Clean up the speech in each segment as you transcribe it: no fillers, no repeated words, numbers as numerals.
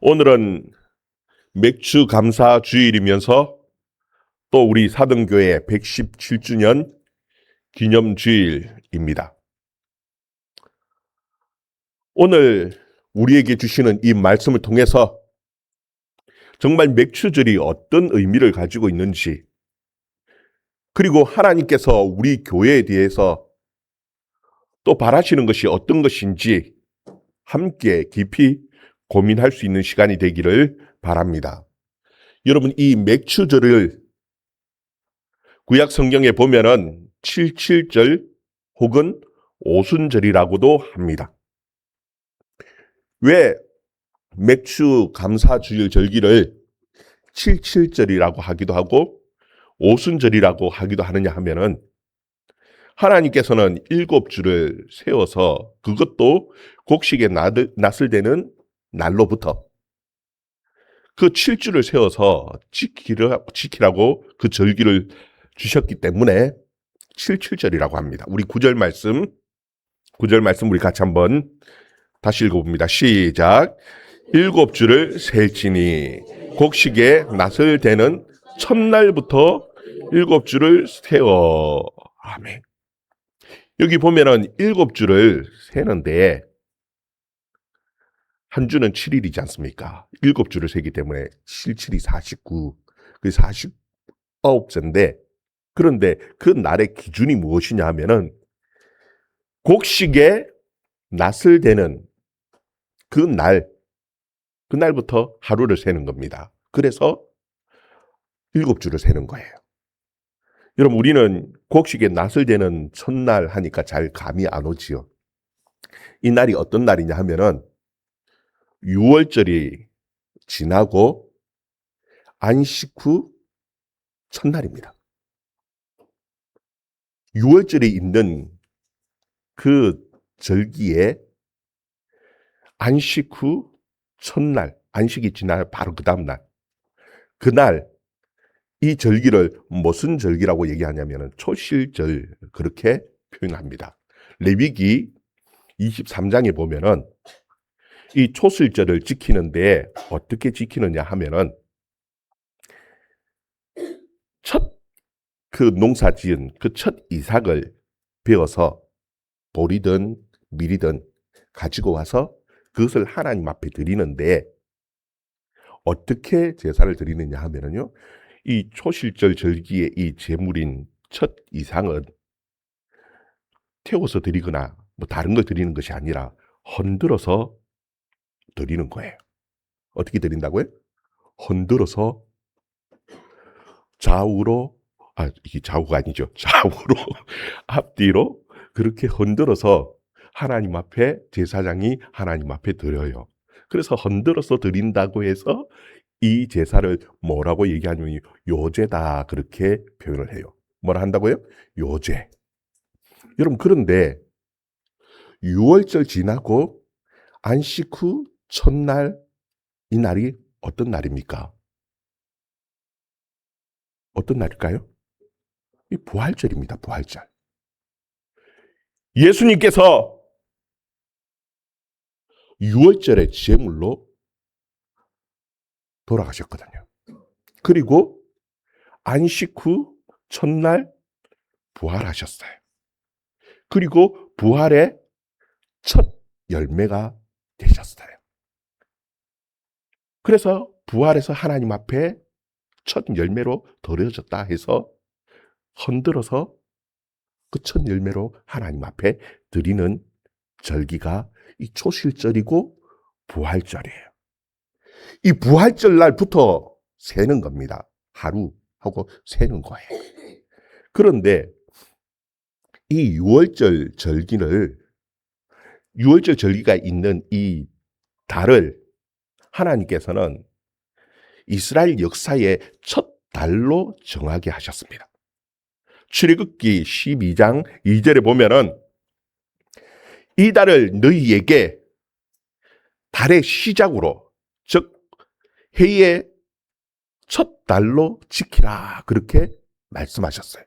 오늘은 맥주 감사 주일이면서 또 우리 사등교회 117주년 기념 주일입니다. 오늘 우리에게 주시는 이 말씀을 통해서 정말 맥주절이 어떤 의미를 가지고 있는지, 그리고 하나님께서 우리 교회에 대해서 또 바라시는 것이 어떤 것인지 함께 깊이 고민할 수 있는 시간이 되기를 바랍니다. 여러분, 이 맥주절을 구약 성경에 보면은 77절 혹은 오순절이라고도 합니다. 왜 맥주 감사주일 절기를 77절이라고 하기도 하고 오순절이라고 하기도 하느냐 하면은, 하나님께서는 7주를 세워서 그것도 곡식의 낫을 되는 날로부터 그 7주를 세워서 지키라고 그 절기를 주셨기 때문에 77절이라고 합니다. 우리 9절 말씀 우리 같이 한번 다시 읽어봅니다. 시작. 7주를 셀지니 곡식의 낫을 되는 첫날부터 7주를 세워. 아멘. 여기 보면은 7주를 세는데 한 주는 7일이지 않습니까? 7주를 세기 때문에 7, 7이 49, 그 49제인데, 그런데 그 날의 기준이 무엇이냐 하면은 곡식의 낫을 되는 그날부터 하루를 세는 겁니다. 그래서 7주를 세는 거예요. 여러분, 우리는 곡식의 낫을 되는 첫날 하니까 잘 감이 안 오지요. 이 날이 어떤 날이냐 하면은 6월절이 지나고 안식 후 첫날입니다. 6월절에 있는 그 절기에 안식 후 첫날, 안식이 지나 바로 그 다음날, 그날 이 절기를 무슨 절기라고 얘기하냐면 초실절, 그렇게 표현합니다. 레위기 23장에 보면은 이 초실절을 지키는데 어떻게 지키느냐 하면은, 첫 그 농사 지은 그 첫 이삭을 베어서 보리든 밀이든 가지고 와서 그것을 하나님 앞에 드리는데, 어떻게 제사를 드리느냐 하면은요, 이 초실절 절기의 이 제물인 첫 이삭은 태워서 드리거나 뭐 다른 걸 드리는 것이 아니라 흔들어서 드리는 거예요. 어떻게 드린다고요? 흔들어서 이게 좌우가 아니죠. 좌우로, 앞뒤로 그렇게 흔들어서 하나님 앞에, 제사장이 하나님 앞에 드려요. 그래서 흔들어서 드린다고 해서 이 제사를 뭐라고 얘기하냐면 요제다, 그렇게 표현을 해요. 뭐라 한다고요? 요제. 여러분, 그런데 6월절 지나고 안식 후 첫날, 이 날이 어떤 날입니까? 어떤 날일까요? 이 부활절입니다. 부활절. 예수님께서 6월절에 제물로 돌아가셨거든요. 그리고 안식 후 첫날 부활하셨어요. 그리고 부활의 첫 열매가 되셨어요. 그래서 부활해서 하나님 앞에 첫 열매로 드려졌다 해서 흔들어서 그 첫 열매로 하나님 앞에 드리는 절기가 이 초실절이고 부활절이에요. 이 부활절 날부터 세는 겁니다. 하루 하고 세는 거예요. 그런데 이 6월절 절기가 있는 이 달을 하나님께서는 이스라엘 역사의 첫 달로 정하게 하셨습니다. 출애굽기 12장 2절에 보면은 이 달을 너희에게 달의 시작으로, 즉 해의 첫 달로 지키라, 그렇게 말씀하셨어요.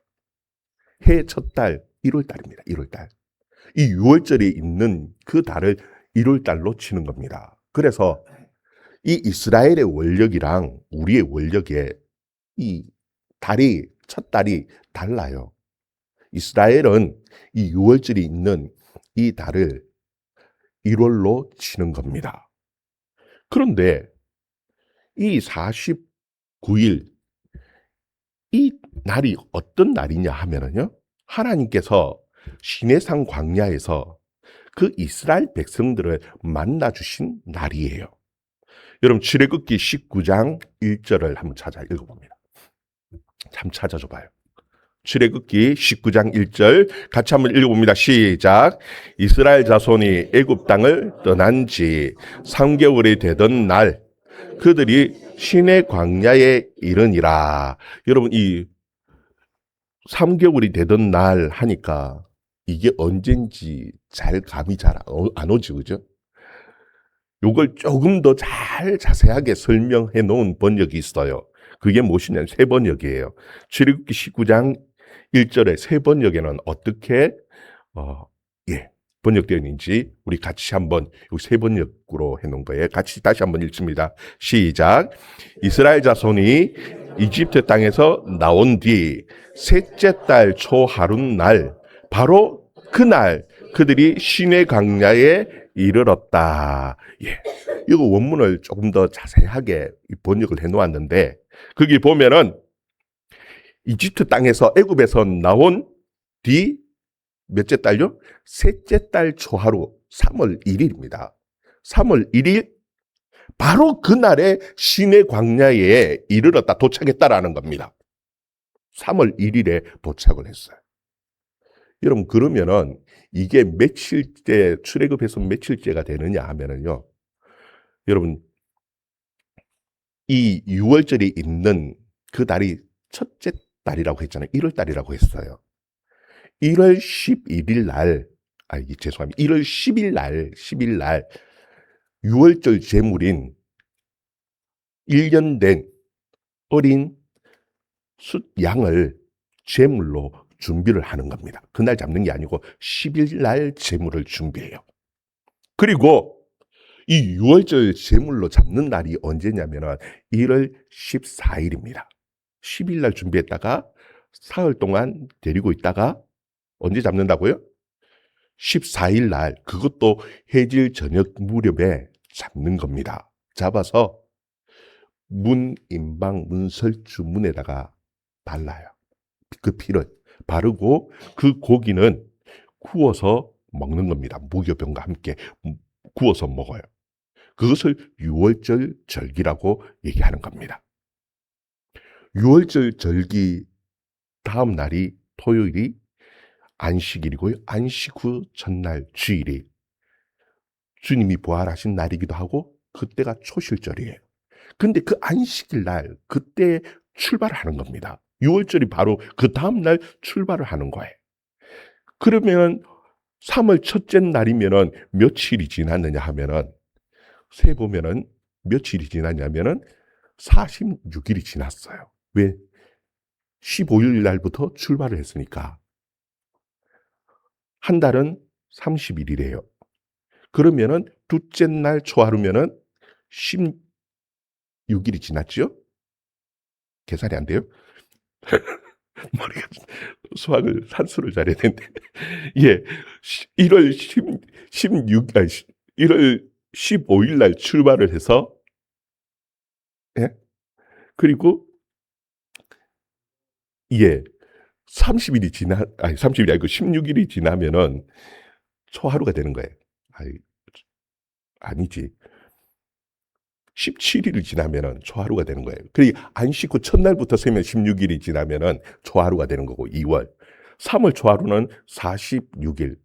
해의 첫 달 1월달입니다. 1월달. 이 6월절에 있는 그 달을 1월달로 치는 겁니다. 그래서 이 이스라엘의 원력이랑 우리의 원력의 이 첫 달이 달라요. 이스라엘은 이 6월절이 있는 이 달을 1월로 치는 겁니다. 그런데 이 49일 이 날이 어떤 날이냐 하면은요. 하나님께서 시내산 광야에서 그 이스라엘 백성들을 만나 주신 날이에요. 여러분 출애굽기 19장 1절을 한번 찾아 읽어봅니다. 참 찾아줘 봐요. 출애굽기 19장 1절 같이 한번 읽어봅니다. 시작. 이스라엘 자손이 애굽 땅을 떠난 지 3개월이 되던 날 그들이 시내 광야에 이르니라. 여러분 이 3개월이 되던 날 하니까 이게 언젠지 잘 감이 잘 안 오지, 그죠? 요걸 조금 더 잘 자세하게 설명해 놓은 번역이 있어요. 그게 무엇이냐면 새 번역이에요. 출애굽기 19장 1절의 새 번역에는 어떻게 번역되어 있는지 우리 같이 한번 새 번역으로 해놓은 거예요. 같이 다시 한번 읽습니다. 시작. 이스라엘 자손이 이집트 땅에서 나온 뒤 셋째 달 초 하룻날 바로 그날 그들이 시내 광야에 이르렀다. 예. 이거 원문을 조금 더 자세하게 번역을 해놓았는데 거기 보면은 이집트 땅에서 애굽에서 나온 뒤 몇째 달요? 셋째 달 초하루 3월 1일입니다. 3월 1일 바로 그날에 시내 광야에 이르렀다 도착했다라는 겁니다. 3월 1일에 도착을 했어요. 여러분 그러면은 이게 며칠째 출애굽해서 며칠째가 되느냐 하면은요. 여러분 이 6월절이 있는 그 달이 첫째 달이라고 했잖아요. 1월 달이라고 했어요. 1월 11일 날, 죄송합니다. 1월 10일 날 6월절 제물인 1년 된 어린 양을 제물로 준비를 하는 겁니다. 그날 잡는 게 아니고 10일 날 제물을 준비해요. 그리고 이 6월절 제물로 잡는 날이 언제냐면은 1월 14일입니다. 10일 날 준비했다가 사흘 동안 데리고 있다가 언제 잡는다고요? 14일 날 그것도 해질 저녁 무렵에 잡는 겁니다. 잡아서 문인방 문설주 문에다가 발라요. 그 피를 바르고 그 고기는 구워서 먹는 겁니다. 무교병과 함께 구워서 먹어요. 그것을 6월절 절기라고 얘기하는 겁니다. 6월절 절기 다음 날이 토요일이 안식일이고요. 안식 후 첫날 주일이 주님이 부활하신 날이기도 하고 그때가 초실절이에요. 근데 그 안식일 날 그때 출발을 하는 겁니다. 6월절이 바로 그 다음 날 출발을 하는 거예요. 그러면 3월 첫째 날이면은 며칠이 지났느냐 하면은 세 보면은 며칠이 지났냐면은 46일이 지났어요. 왜? 15일 날부터 출발을 했으니까. 한 달은 30일이래요. 그러면은 둘째 날 초하루면은 16일이 지났죠? 계산이 안 돼요? 머리가 산수를 잘해야 되는데. 예. 1월 15일 날 출발을 해서 예? 그리고 30일이 30일이 아니고 16일이 지나면은 초하루가 되는 거예요. 아니지. 17일이 지나면은 초하루가 되는 거예요. 그러니까 안식 후 첫날부터 세면 16일이 지나면은 초하루가 되는 거고 2월. 3월 초하루는 46일.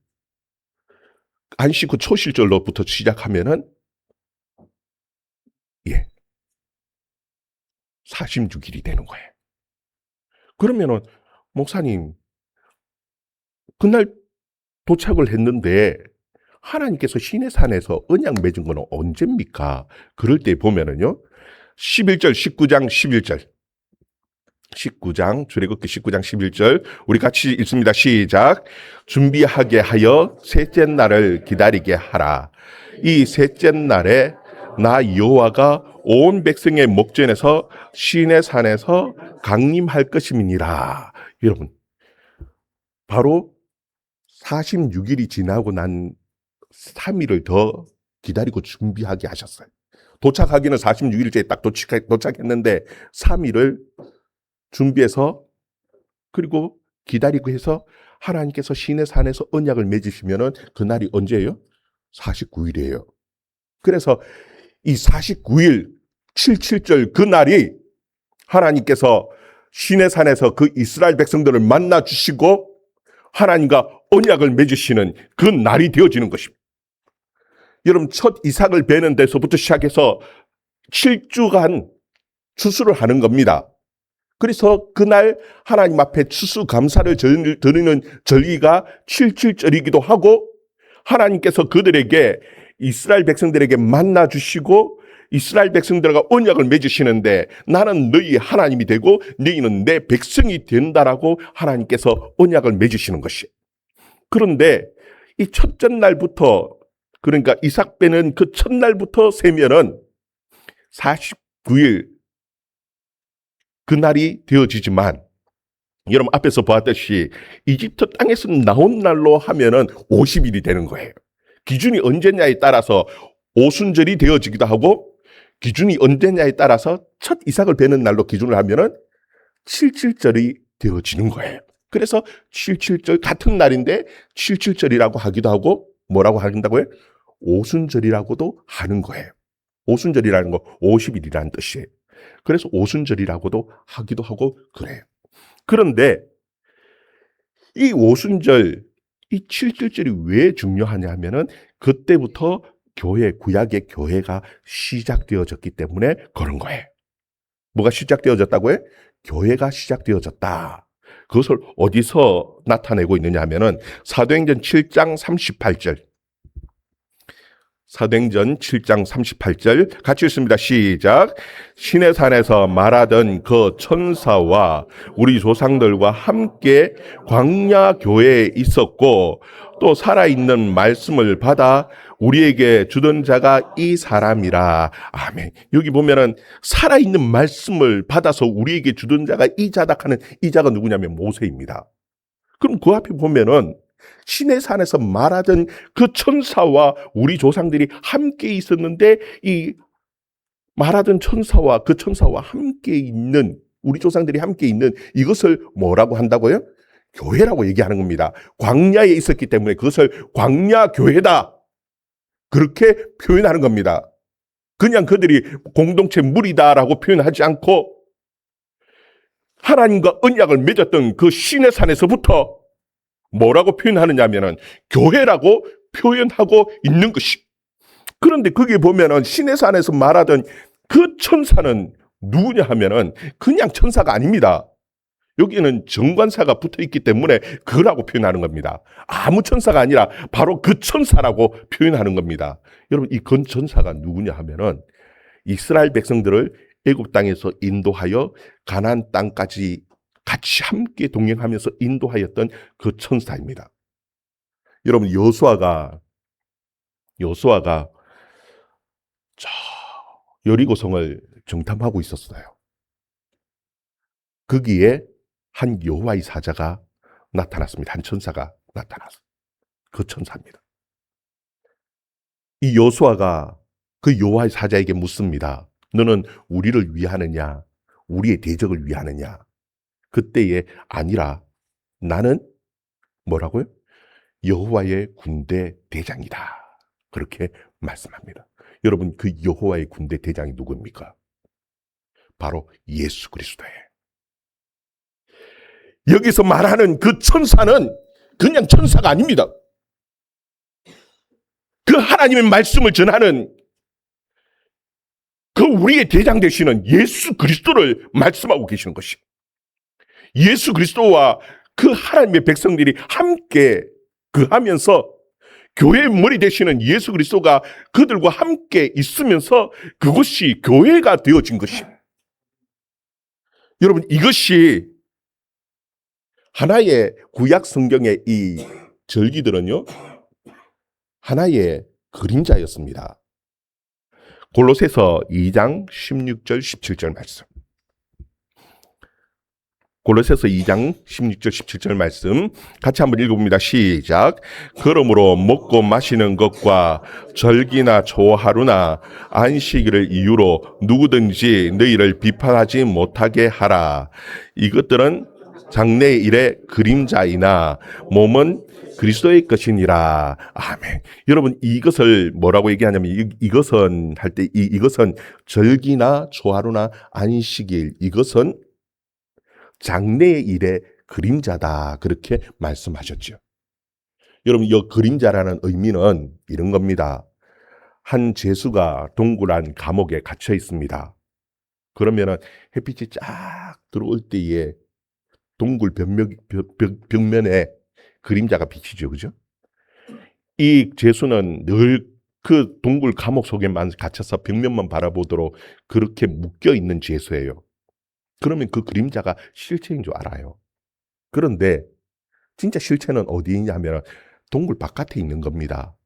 안식 후 초실절로부터 시작하면은 46일이 되는 거예요. 그러면은 목사님 그날 도착을 했는데 하나님께서 시내산에서 언약 맺은 거는 언제입니까? 그럴 때 보면은요. 11절 19장 11절 출애굽기 19장 11절 우리 같이 읽습니다. 시작. 준비하게 하여 셋째 날을 기다리게 하라. 이 셋째 날에 나 여호와가 온 백성의 목전에서 시내 산에서 강림할 것임이니라. 여러분, 바로 46일이 지나고 난 3일을 더 기다리고 준비하게 하셨어요. 도착하기는 46일째에 딱 도착했는데 3일을 준비해서 그리고 기다리고 해서 하나님께서 시내 산에서 언약을 맺으시면은 그날이 언제예요? 49일이에요. 그래서 이 49일 77절 그날이 하나님께서 시내 산에서 그 이스라엘 백성들을 만나 주시고 하나님과 언약을 맺으시는 그 날이 되어지는 것입니다. 여러분, 첫 이삭을 베는 데서부터 시작해서 7주간 추수를 하는 겁니다. 그래서 그날 하나님 앞에 추수감사를 드리는 절기가 77절이기도 하고 하나님께서 그들에게 이스라엘 백성들에게 만나 주시고 이스라엘 백성들과 언약을 맺으시는데 나는 너희 하나님이 되고 너희는 내 백성이 된다라고 하나님께서 언약을 맺으시는 것이. 그런데 이 첫째 날부터 그러니까 이삭 빼는 그 첫날부터 세면은 49일 그날이 되어지지만 여러분 앞에서 보았듯이 이집트 땅에서 나온 날로 하면은 50일이 되는 거예요. 기준이 언제냐에 따라서 오순절이 되어지기도 하고 기준이 언제냐에 따라서 첫 이삭을 베는 날로 기준을 하면은 77절이 되어지는 거예요. 그래서 77절 같은 날인데 77절이라고 하기도 하고 뭐라고 한다고요? 오순절이라고도 하는 거예요. 오순절이라는 거 50일이라는 뜻이에요. 그래서 오순절이라고도 하기도 하고 그래요. 그런데 이 오순절, 이 7절절이 왜 중요하냐 하면은 그때부터 구약의 교회가 시작되어졌기 때문에 그런 거예요. 뭐가 시작되어졌다고요? 교회가 시작되어졌다. 그것을 어디서 나타내고 있느냐 하면은 사도행전 7장 38절. 사도행전 7장 38절 같이 읽습니다. 시작. 시내산에서 말하던 그 천사와 우리 조상들과 함께 광야 교회에 있었고 또 살아있는 말씀을 받아 우리에게 주던 자가 이 사람이라. 아멘. 여기 보면은 살아있는 말씀을 받아서 우리에게 주던 자가 이 자다 하는 이 자가 누구냐면 모세입니다. 그럼 그 앞에 보면은 시내산에서 말하던 그 천사와 우리 조상들이 함께 있었는데 이 말하던 천사와 그 천사와 함께 있는 우리 조상들이 함께 있는 이것을 뭐라고 한다고요? 교회라고 얘기하는 겁니다. 광야에 있었기 때문에 그것을 광야 교회다. 그렇게 표현하는 겁니다. 그냥 그들이 공동체 무리다라고 표현하지 않고 하나님과 언약을 맺었던 그 시내산에서부터 뭐라고 표현하느냐 하면은 교회라고 표현하고 있는 것이. 그런데 거기에 보면은 시내산에서 말하던 그 천사는 누구냐 하면은 그냥 천사가 아닙니다. 여기는 정관사가 붙어 있기 때문에 그라고 표현하는 겁니다. 아무 천사가 아니라 바로 그 천사라고 표현하는 겁니다. 여러분 이 그 천사가 누구냐 하면은 이스라엘 백성들을 애굽 땅에서 인도하여 가나안 땅까지 같이 함께 동행하면서 인도하였던 그 천사입니다. 여러분 여호수아가 저 여리고성을 정탐하고 있었어요. 거기에 한 여호와의 사자가 나타났습니다. 한 천사가 나타났어요. 그 천사입니다. 이 여호수아가 그 여호와의 사자에게 묻습니다. 너는 우리를 위하느냐? 우리의 대적을 위하느냐? 그때에 아니라 나는 뭐라고요? 여호와의 군대 대장이다. 그렇게 말씀합니다. 여러분 그 여호와의 군대 대장이 누구입니까? 바로 예수 그리스도예요. 여기서 말하는 그 천사는 그냥 천사가 아닙니다. 그 하나님의 말씀을 전하는 그 우리의 대장 되시는 예수 그리스도를 말씀하고 계시는 것입니다. 예수 그리스도와 그 하나님의 백성들이 함께 하면서 교회의 머리 되시는 예수 그리스도가 그들과 함께 있으면서 그것이 교회가 되어진 것입니다. 여러분 이것이 하나의 구약 성경의 이 절기들은요 하나의 그림자였습니다. 골로새서 2장 16절 17절 말씀. 골로새서 2장 16절 17절 말씀 같이 한번 읽어봅니다. 시작. 그러므로 먹고 마시는 것과 절기나 초하루나 안식일을 이유로 누구든지 너희를 비판하지 못하게 하라. 이것들은 장래의 일의 그림자이나 몸은 그리스도의 것이니라. 아멘. 여러분, 이것을 뭐라고 얘기하냐면 이것은 할 때 이것은 절기나 초하루나 안식일, 이것은 장래의 일의 그림자다, 그렇게 말씀하셨죠. 여러분, 이 그림자라는 의미는 이런 겁니다. 한 죄수가 동굴한 감옥에 갇혀 있습니다. 그러면은 햇빛이 쫙 들어올 때에 동굴 벽면에 그림자가 비치죠, 그죠? 이 죄수는 늘 그 동굴 감옥 속에만 갇혀서 벽면만 바라보도록 그렇게 묶여 있는 죄수예요. 그러면 그 그림자가 실체인 줄 알아요. 그런데 진짜 실체는 어디 있냐면 동굴 바깥에 있는 겁니다.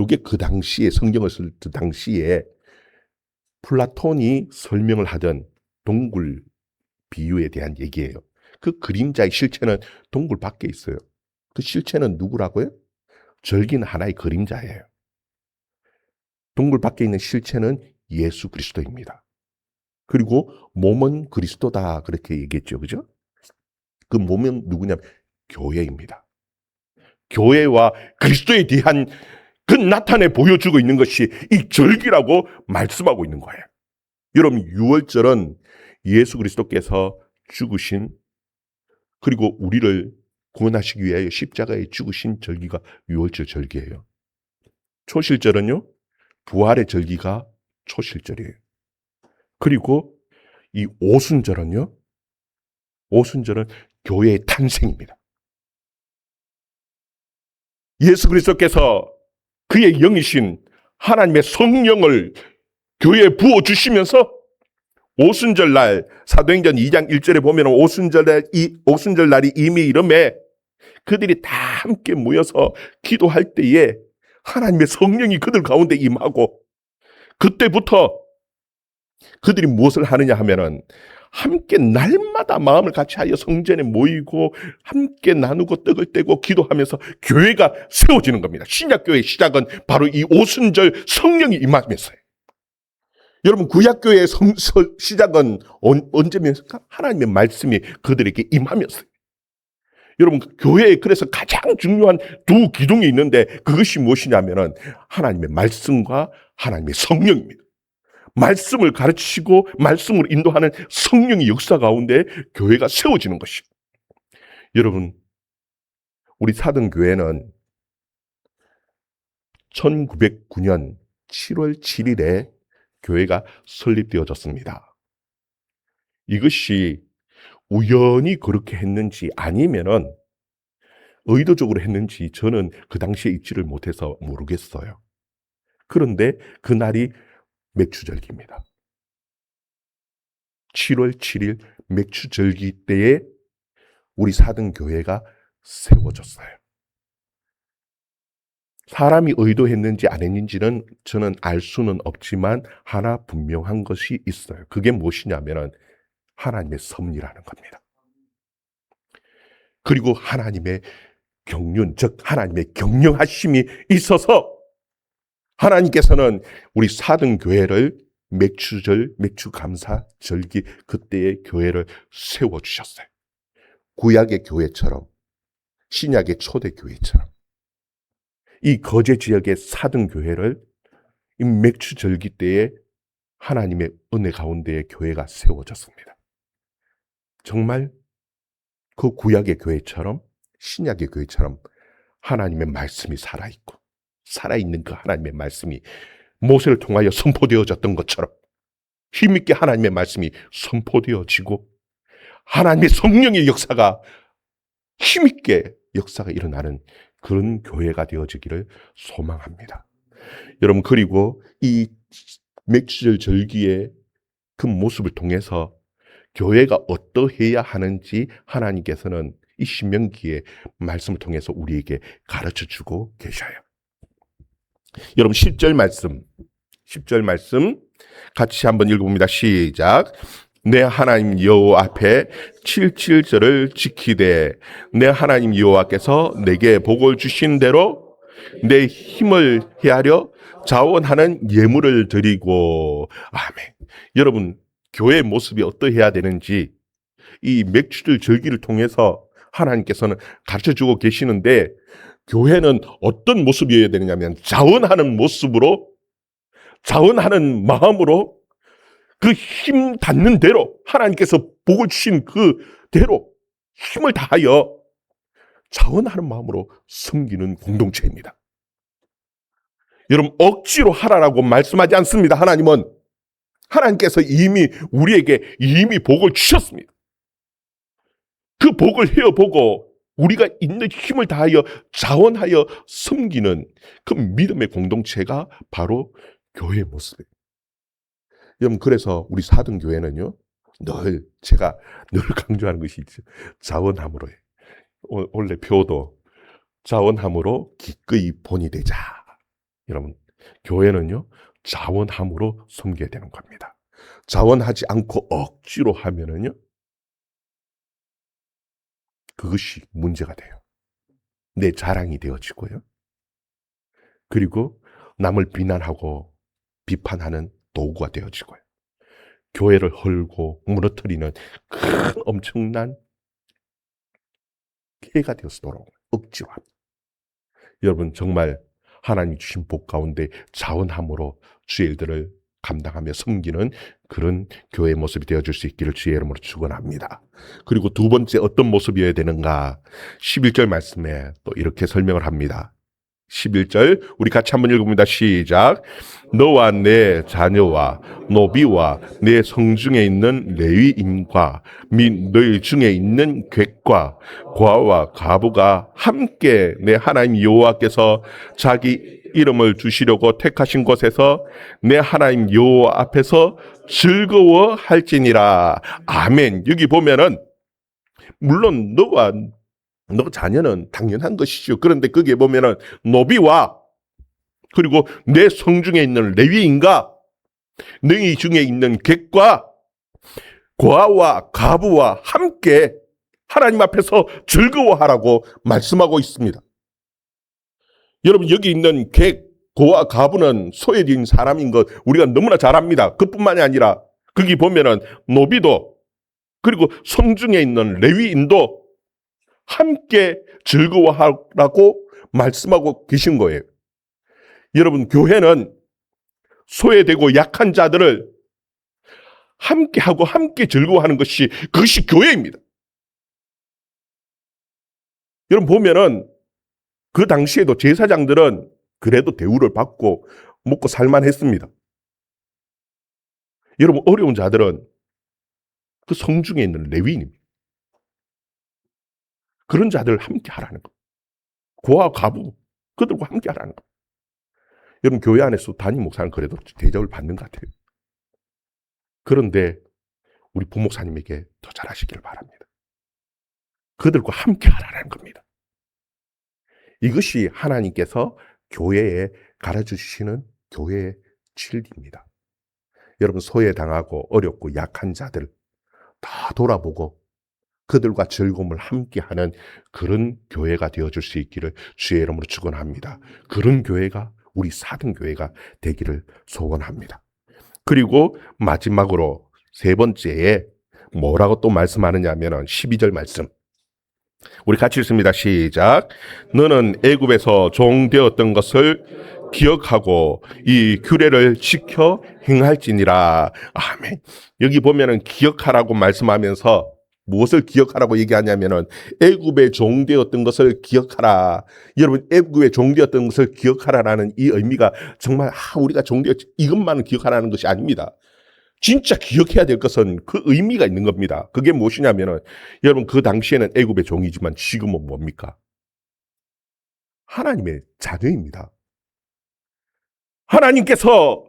이게 그 당시에 성경을 쓸 그 당시에 플라톤이 설명을 하던 동굴 비유에 대한 얘기예요. 그 그림자의 실체는 동굴 밖에 있어요. 그 실체는 누구라고요? 절기는 하나의 그림자예요. 동굴 밖에 있는 실체는 예수 그리스도입니다. 그리고 몸은 그리스도다, 그렇게 얘기했죠, 그죠? 그 몸은 누구냐면 교회입니다. 교회와 그리스도에 대한 그 나타내 보여주고 있는 것이 이 절기라고 말씀하고 있는 거예요. 여러분, 유월절은 예수 그리스도께서 죽으신, 그리고 우리를 구원하시기 위하여 십자가에 죽으신 절기가 유월절 절기예요. 초실절은요, 부활의 절기가 초실절이에요. 그리고 이 오순절은요, 오순절은 교회의 탄생입니다. 예수 그리스도께서 그의 영이신 하나님의 성령을 교회에 부어주시면서 오순절 날, 사도행전 2장 1절에 보면 오순절 날이 이미 이름에 그들이 다 함께 모여서 기도할 때에 하나님의 성령이 그들 가운데 임하고, 그때부터 그들이 무엇을 하느냐 하면은 함께 날마다 마음을 같이 하여 성전에 모이고 함께 나누고 떡을 떼고 기도하면서 교회가 세워지는 겁니다. 신약교회의 시작은 바로 이 오순절 성령이 임하면서요. 여러분, 구약교회의 시작은 언제입니까? 하나님의 말씀이 그들에게 임하면서요. 여러분, 교회에 그래서 가장 중요한 두 기둥이 있는데 그것이 무엇이냐면은 하나님의 말씀과 하나님의 성령입니다. 말씀을 가르치고 말씀으로 인도하는 성령의 역사 가운데 교회가 세워지는 것입니다. 여러분, 우리 사등교회는 1909년 7월 7일에 교회가 설립되어졌습니다. 이것이 우연히 그렇게 했는지 아니면은 의도적으로 했는지 저는 그 당시에 잊지를 못해서 모르겠어요. 그런데 그날이 맥주절기입니다. 7월 7일 맥주절기 때에 우리 사등교회가 세워졌어요. 사람이 의도했는지 안 했는지는 저는 알 수는 없지만 하나 분명한 것이 있어요. 그게 무엇이냐면은 하나님의 섭리라는 겁니다. 그리고 하나님의 경륜, 즉 하나님의 경영하심이 있어서 하나님께서는 우리 사등교회를 맥주절, 맥주감사절기 그때의 교회를 세워주셨어요. 구약의 교회처럼, 신약의 초대교회처럼 이 거제 지역의 사등교회를 이 맥주절기 때에 하나님의 은혜 가운데에 교회가 세워졌습니다. 정말 그 구약의 교회처럼 신약의 교회처럼 하나님의 말씀이 살아있고 살아있는 그 하나님의 말씀이 모세를 통하여 선포되어졌던 것처럼 힘있게 하나님의 말씀이 선포되어지고 하나님의 성령의 역사가 힘있게 역사가 일어나는 그런 교회가 되어지기를 소망합니다. 여러분, 그리고 이 맥주절 절기의 그 모습을 통해서 교회가 어떠해야 하는지 하나님께서는 이 신명기의 말씀을 통해서 우리에게 가르쳐주고 계셔요. 여러분, 10절 말씀 10절 말씀 같이 한번 읽어봅니다. 시작. 내 하나님 여호와 앞에 77절을 지키되 내 하나님 여호와께서 내게 복을 주신 대로 내 힘을 헤아려 자원하는 예물을 드리고. 아멘. 여러분, 교회의 모습이 어떠해야 되는지 이 맥주를 절기를 통해서 하나님께서는 가르쳐주고 계시는데, 교회는 어떤 모습이어야 되느냐면 자원하는 모습으로, 자원하는 마음으로, 그 힘 닿는 대로, 하나님께서 복을 주신 그 대로 힘을 다하여 자원하는 마음으로 섬기는 공동체입니다. 여러분, 억지로 하라라고 말씀하지 않습니다. 하나님께서 이미 우리에게 이미 복을 주셨습니다. 그 복을 헤어보고 우리가 있는 힘을 다하여 자원하여 섬기는 그 믿음의 공동체가 바로 교회의 모습이에요. 여러분, 그래서 우리 사등교회는요, 제가 늘 강조하는 것이 있죠. 자원함으로 해. 원래 표도 자원함으로 기꺼이 본이 되자. 여러분, 교회는요, 자원함으로 섬겨야 되는 겁니다. 자원하지 않고 억지로 하면은요, 그것이 문제가 돼요. 내 자랑이 되어지고요. 그리고 남을 비난하고 비판하는 도구가 되어지고요. 교회를 헐고 무너뜨리는 큰 엄청난 해가 되어서 돌아오는 억지로 합니다. 여러분, 정말 하나님 주신 복 가운데 자원함으로 주의 일들을 감당하며 섬기는 그런 교회의 모습이 되어줄 수 있기를 주의 이름으로 축원합니다. 그리고 두 번째 어떤 모습이어야 되는가? 11절 말씀에 또 이렇게 설명을 합니다. 11절 우리 같이 한번 읽어봅니다. 시작. 너와 내 자녀와 노비와 내 성중에 있는 레위인과 및 너희 중에 있는 객과 고아와 가부가 함께 내 하나님 여호와께서 자기 이름을 두시려고 택하신 곳에서 내 하나님 여호와 앞에서 즐거워할지니라. 아멘. 여기 보면은 물론 너와 너 자녀는 당연한 것이죠. 그런데 거기에 보면은 노비와 그리고 내 성중에 있는 레위인과 너희 중에 있는 객과 고아와 가부와 함께 하나님 앞에서 즐거워하라고 말씀하고 있습니다. 여러분, 여기 있는 객, 고아, 가부는 소외된 사람인 것 우리가 너무나 잘 압니다. 그뿐만이 아니라 거기 보면은 노비도 그리고 성중에 있는 레위인도 함께 즐거워하라고 말씀하고 계신 거예요. 여러분, 교회는 소외되고 약한 자들을 함께하고 함께 즐거워하는 그것이 교회입니다. 여러분 보면은 그 당시에도 제사장들은 그래도 대우를 받고 먹고 살만했습니다. 여러분, 어려운 자들은 그 성중에 있는 레위인입니다. 그런 자들을 함께 하라는 것. 고아 가부 그들과 함께 하라는 것. 여러분, 교회 안에서 담임 목사는 그래도 대접을 받는 것 같아요. 그런데 우리 부목사님에게 더 잘하시길 바랍니다. 그들과 함께 하라는 겁니다. 이것이 하나님께서 교회에 가르쳐주시는 교회의 진리입니다. 여러분, 소외당하고 어렵고 약한 자들 다 돌아보고 그들과 즐거움을 함께하는 그런 교회가 되어줄 수 있기를 주의 이름으로 축원합니다. 그런 교회가 우리 사등교회가 되기를 소원합니다. 그리고 마지막으로 세 번째에 뭐라고 또 말씀하느냐 하면 12절 말씀 우리 같이 읽습니다. 시작. 너는 애굽에서 종되었던 것을 기억하고 이 규례를 지켜 행할지니라. 아멘. 여기 보면은 기억하라고 말씀하면서 무엇을 기억하라고 얘기하냐면은 애굽의 종되었던 것을 기억하라. 여러분, 애굽의 종되었던 것을 기억하라라는 이 의미가 정말 우리가 종되었지 이것만은 기억하라는 것이 아닙니다. 진짜 기억해야 될 것은 그 의미가 있는 겁니다. 그게 무엇이냐면은 여러분, 그 당시에는 애굽의 종이지만 지금은 뭡니까? 하나님의 자녀입니다. 하나님께서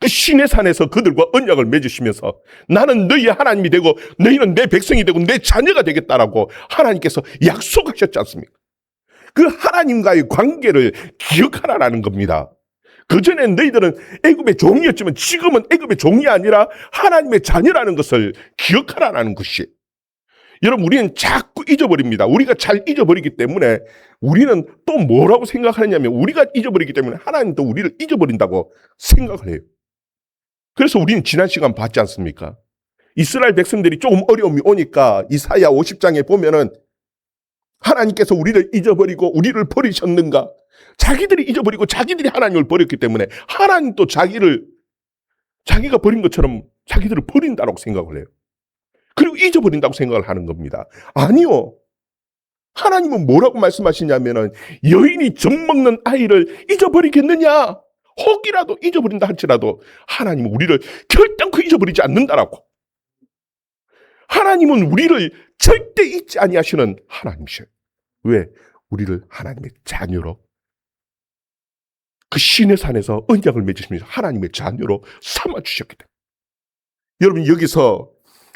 그 신의 산에서 그들과 언약을 맺으시면서 나는 너희의 하나님이 되고 너희는 내 백성이 되고 내 자녀가 되겠다라고 하나님께서 약속하셨지 않습니까? 그 하나님과의 관계를 기억하라라는 겁니다. 그전엔 너희들은 애굽의 종이었지만 지금은 애굽의 종이 아니라 하나님의 자녀라는 것을 기억하라는 것이. 여러분, 우리는 자꾸 잊어버립니다. 우리가 잘 잊어버리기 때문에 우리는 또 뭐라고 생각하느냐면, 우리가 잊어버리기 때문에 하나님도 우리를 잊어버린다고 생각을 해요. 그래서 우리는 지난 시간 봤지 않습니까? 이스라엘 백성들이 조금 어려움이 오니까 이사야 50장에 보면은 하나님께서 우리를 잊어버리고 우리를 버리셨는가? 자기들이 잊어버리고 자기들이 하나님을 버렸기 때문에 하나님도 자기가 버린 것처럼 자기들을 버린다고 생각을 해요. 그리고 잊어버린다고 생각을 하는 겁니다. 아니요. 하나님은 뭐라고 말씀하시냐면은 여인이 젖 먹는 아이를 잊어버리겠느냐? 혹이라도 잊어버린다 할지라도 하나님은 우리를 결단코 잊어버리지 않는다라고. 하나님은 우리를 절대 잊지 아니하시는 하나님이셔요. 왜? 우리를 하나님의 자녀로, 그 신의 산에서 언약을 맺으시면서 하나님의 자녀로 삼아주셨기 때문에. 여러분, 여기서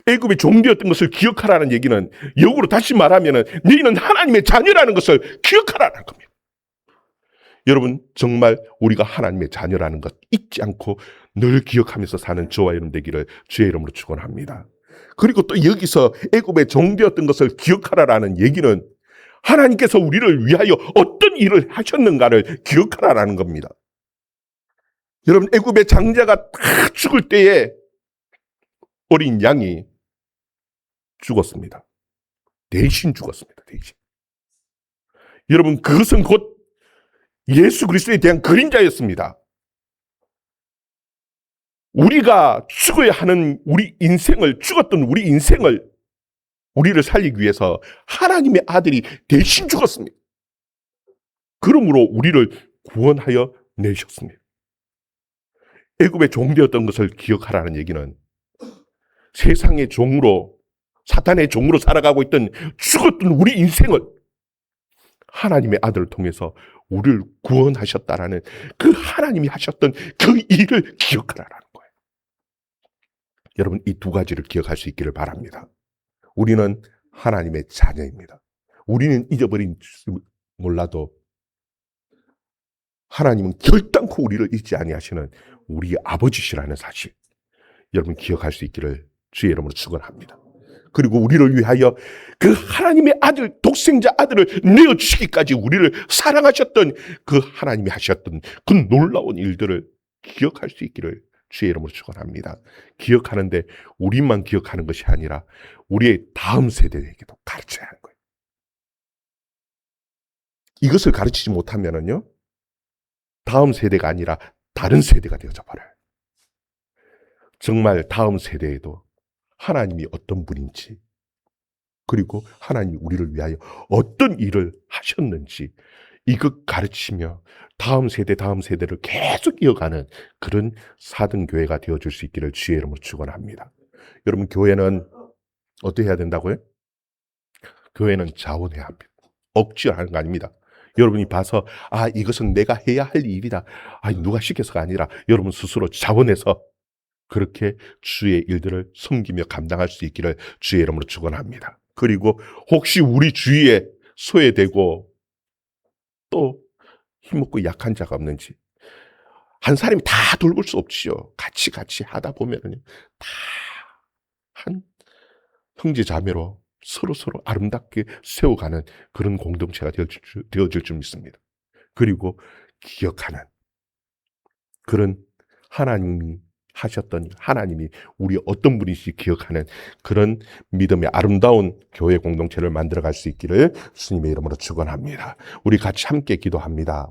애굽의 종되었던 것을 기억하라는 얘기는 역으로 다시 말하면 너희는 하나님의 자녀라는 것을 기억하라는 겁니다. 여러분, 정말 우리가 하나님의 자녀라는 것 잊지 않고 늘 기억하면서 사는 저와 여러분 되기를 주의 이름으로 축원합니다. 그리고 또 여기서 애굽의 종되었던 것을 기억하라라는 얘기는 하나님께서 우리를 위하여 어떤 일을 하셨는가를 기억하라라는 겁니다. 여러분, 애굽의 장자가 다 죽을 때에 어린 양이 죽었습니다. 대신 죽었습니다. 대신. 여러분, 그것은 곧 예수 그리스도에 대한 그림자였습니다. 우리가 죽어야 하는 우리 인생을, 죽었던 우리 인생을 우리를 살리기 위해서 하나님의 아들이 대신 죽었습니다. 그러므로 우리를 구원하여 내셨습니다. 애굽의 종되었던 것을 기억하라는 얘기는 세상의 종으로, 사탄의 종으로 살아가고 있던 죽었던 우리 인생을 하나님의 아들을 통해서 우리를 구원하셨다라는 그 하나님이 하셨던 그 일을 기억하라는 거예요. 여러분, 이 두 가지를 기억할 수 있기를 바랍니다. 우리는 하나님의 자녀입니다. 우리는 잊어버린 줄 몰라도 하나님은 결단코 우리를 잊지 아니하시는 우리 아버지시라는 사실, 여러분 기억할 수 있기를 주의 이름으로 축원합니다. 그리고 우리를 위하여 그 하나님의 아들, 독생자 아들을 내어주시기까지 우리를 사랑하셨던 그 하나님이 하셨던 그 놀라운 일들을 기억할 수 있기를 주의 이름으로 축원합니다. 기억하는데 우리만 기억하는 것이 아니라 우리의 다음 세대에게도 가르쳐야 하는 거예요. 이것을 가르치지 못하면은요, 다음 세대가 아니라 다른 세대가 되어져 버려요. 정말 다음 세대에도 하나님이 어떤 분인지, 그리고 하나님이 우리를 위하여 어떤 일을 하셨는지 이것 가르치며 다음 세대를 계속 이어가는 그런 사등교회가 되어줄 수 있기를 주의 이름으로 축원합니다. 여러분, 교회는 어떻게 해야 된다고요? 교회는 자원해야 합니다. 억지로 하는 거 아닙니다. 여러분이 봐서 이것은 내가 해야 할 일이다, 누가 시켜서가 아니라 여러분 스스로 자원해서 그렇게 주의 일들을 섬기며 감당할 수 있기를 주의 이름으로 축원합니다. 그리고 혹시 우리 주위에 소외되고 또 힘없고 약한 자가 없는지, 한 사람이 다 돌볼 수 없지요. 같이 하다 보면은 다 한 형제 자매로 서로 아름답게 세워가는 그런 공동체가 되어질 줄 믿습니다. 그리고 기억하는 그런 하나님이 하셨던, 하나님이 우리 어떤 분이신지 기억하는 그런 믿음의 아름다운 교회 공동체를 만들어갈 수 있기를 주님의 이름으로 축원합니다. 우리 같이 함께 기도합니다.